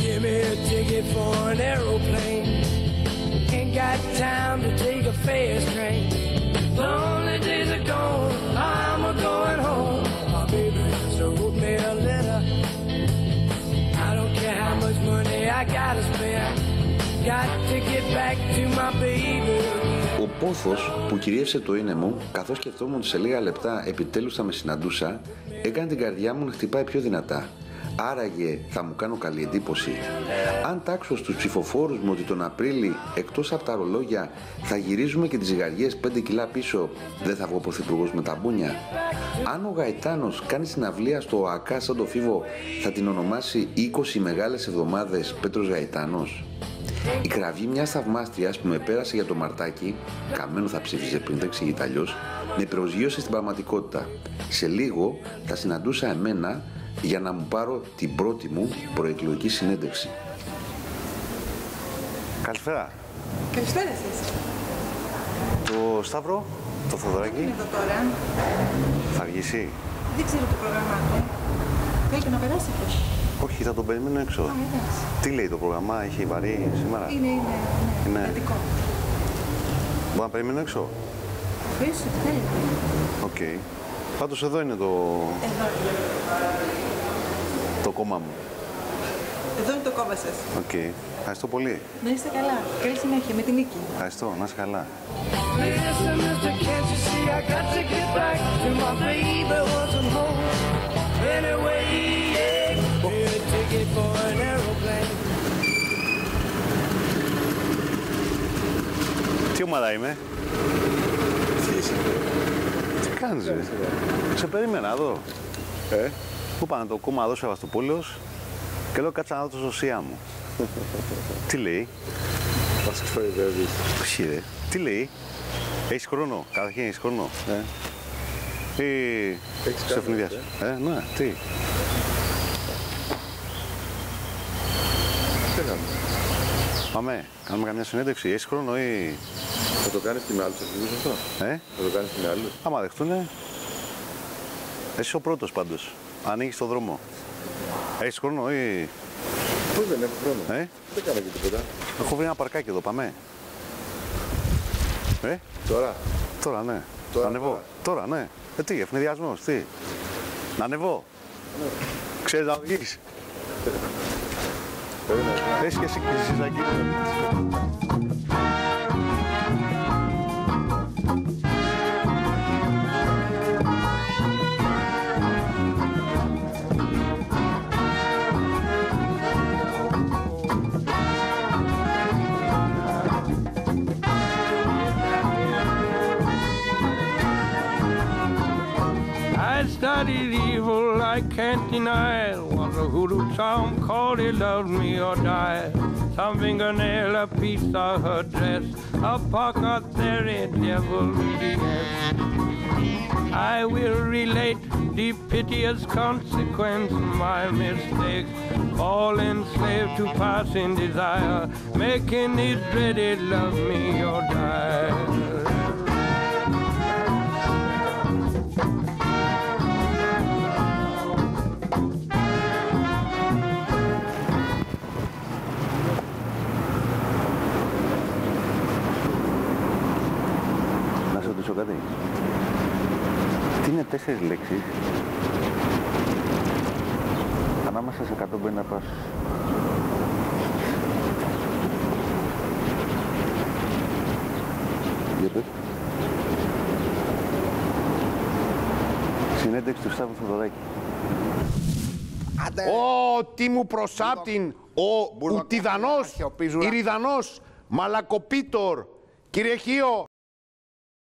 Give me a ticket for an aeroplane. Ain't got time to take a fast train. Lonely days are gone, I'm a-going home. My baby just wrote me a letter. I don't care how much money I gotta spend. Got to get back to my baby. Ο πόθος που κυρίευσε το είναι μου, καθώς σκεφτόμουν ότι σε λίγα λεπτά επιτέλους θα με συναντούσα, έκανε την καρδιά μου να χτυπάει πιο δυνατά. Άραγε θα μου κάνω καλή εντύπωση. Αν τάξω στους ψηφοφόρους μου ότι τον Απρίλη, εκτός από τα ρολόγια, θα γυρίζουμε και τις ζυγαριές 5 κιλά πίσω, δεν θα βγω πρωθυπουργός με τα μπούνια. Αν ο Γαϊτάνος κάνει συναυλία στο ΟΑΚΑ σαν το Φίβο, θα την ονομάσει 20 μεγάλες εβδομάδες Πέτρος Γαϊτάνος. Η κραυγή μιας θαυμάστριας που με πέρασε για το Μαρτάκι, καμένο θα ψήφιζε πριν, το εξηγείται αλλιώς, με προσγείωσε στην πραγματικότητα. Σε λίγο θα συναντούσα εμένα για να μου πάρω την πρώτη μου προεκλογική συνέντευξη. Καλησπέρα. Καλησπέρα σας. Το Σταύρο, το Θοδωράκι. Είναι εδώ τώρα. Θα βγει εσύ. Δεν ξέρω το πρόγραμμά του. Θέλετε να περάσετε? Όχι, θα τον περιμένω έξω. Α, εντάξει. Τι λέει το πρόγραμμα, έχει βαρύ σήμερα? Είναι εντατικό. Μπορώ να περιμένω έξω. Αφήσω, τι θέλετε. Οκ. Πάντως εδώ είναι το... Εδώ. το κόμμα μου. Εδώ είναι το κόμμα σας. Οκ. Ευχαριστώ πολύ. Να είστε καλά. Καλή συνέχεια με την νίκη. Ευχαριστώ, να είσαι καλά. Listen, mister, can't you see I got to get back to my baby wasn't home. Anyway, yeah, get a ticket for an aeroplane. Τι ομάδα είμαι? Τι κάνεις, ρε? Σε περίμενα εδώ. Πού πάνε το κόμμα εδώ Σεβαστοπούλος και λέω κάτσα να δω το σωσία μου. Τι λέει? Μας κοροϊδεύεις. Όχι ρε. Τι λέει? Έχεις χρόνο? Καταρχήν έχεις χρόνο? Ή σε ευνηδιάσαι? Ναι, τι? Τι κάνουμε? Πάμε, κάνουμε καμιά συνέντευξη. Έχεις χρόνο ή... Θα το κάνεις και με άλλους αρχηγούς αυτό? Θα το κάνεις και με άλλους? Άμα δεχτούνε. Εσύ ο πρώτος πάντως. Ανοίγεις το δρόμο. Έχεις χρόνο ή... Πώς δεν έχω χρόνο? Δεν κάνω και τίποτα. Έχω βρει ένα παρκάκι εδώ, πάμε. Τώρα? Τώρα, ναι. Τώρα, να ανεβώ. Τώρα, ναι. Τι, ευνηδιασμός, τι. Να ανεβώ. Ξέρεις να οδηγείς. Έχεις και εσύ συζάκι. Studied evil, I can't deny it. Was a hoodoo charm, called it love me or die. Some fingernail, a piece of her dress, a pocket there, a devil yes. I will relate the piteous consequence of my mistake. All enslaved to passing desire, making it dreaded love me or die. Κάτι. Τι είναι 4 λέξεις ανάμεσα σε 100 μπορεί να πας. Για πες. Συνέντευξη του Σταύρου Θοδωράκη. Ω, τι μου προσάπτην, ο Ουτιδανός, Ηριδανός, Μαλακοπίτορ, κύριε Χίο.